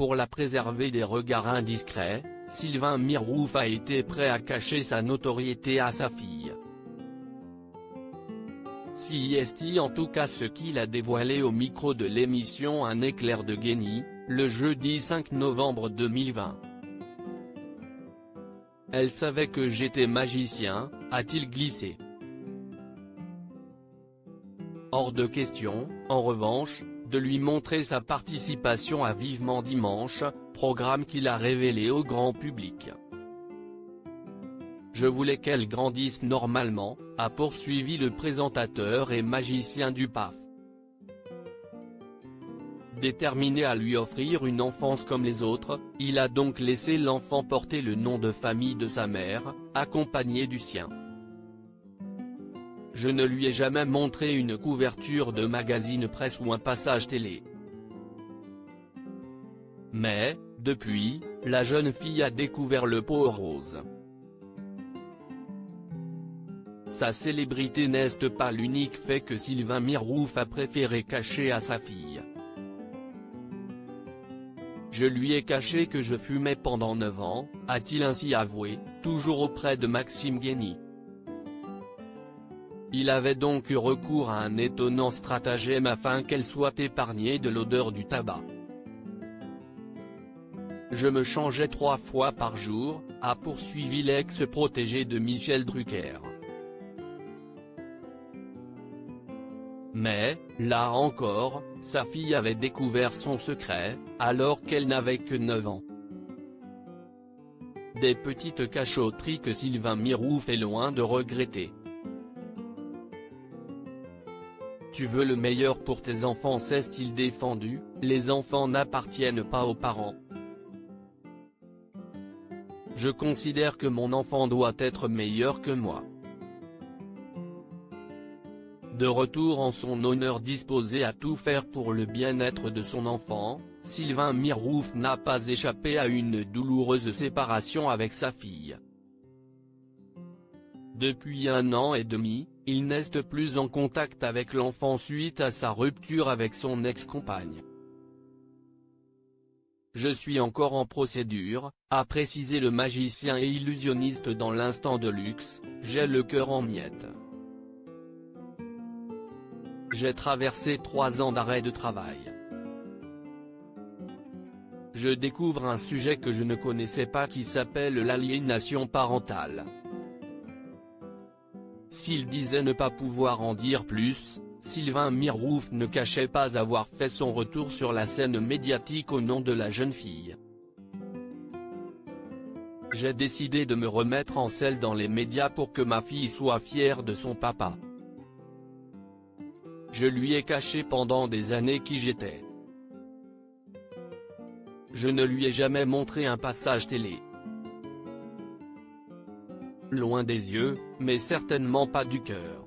pour la préserver des regards indiscrets, Sylvain Mirouf a été prêt à cacher sa notoriété à sa fille. C'est en tout cas ce qu'il a dévoilé au micro de l'émission Un éclair de génie, le jeudi 5 novembre 2020. Elle savait que j'étais magicien, a-t-il glissé. Hors de question, en revanche, de lui montrer sa participation à Vivement Dimanche, programme qu'il a révélé au grand public. Je voulais qu'elle grandisse normalement, a poursuivi le présentateur et magicien du PAF. Déterminé à lui offrir une enfance comme les autres, il a donc laissé l'enfant porter le nom de famille de sa mère, accompagné du sien. Je ne lui ai jamais montré une couverture de magazine presse ou un passage télé. Mais, depuis, la jeune fille a découvert le pot rose. Sa célébrité n'est pas l'unique fait que Sylvain Mirouf a préféré cacher à sa fille. Je lui ai caché que je fumais pendant 9 ans, a-t-il ainsi avoué, toujours auprès de Maxime Guény. Il avait donc eu recours à un étonnant stratagème afin qu'elle soit épargnée de l'odeur du tabac. Je me changeais 3 fois par jour, a poursuivi l'ex-protégé de Michel Drucker. Mais, là encore, sa fille avait découvert son secret, alors qu'elle n'avait que 9 ans. Des petites cachotteries que Sylvain Mirouf est loin de regretter. Tu veux le meilleur pour tes enfants, s'est-il défendu, les enfants n'appartiennent pas aux parents. Je considère que mon enfant doit être meilleur que moi. De retour en son honneur, disposé à tout faire pour le bien-être de son enfant, Sylvain Mirouf n'a pas échappé à une douloureuse séparation avec sa fille. Depuis 1 an et demi, il n'est plus en contact avec l'enfant suite à sa rupture avec son ex-compagne. Je suis encore en procédure, a précisé le magicien et illusionniste dans l'instant de luxe, j'ai le cœur en miettes. J'ai traversé 3 ans d'arrêt de travail. Je découvre un sujet que je ne connaissais pas qui s'appelle l'aliénation parentale. S'il disait ne pas pouvoir en dire plus, Sylvain Mirouf ne cachait pas avoir fait son retour sur la scène médiatique au nom de la jeune fille. J'ai décidé de me remettre en selle dans les médias pour que ma fille soit fière de son papa. Je lui ai caché pendant des années qui j'étais. Je ne lui ai jamais montré un passage télé. Loin des yeux, mais certainement pas du cœur.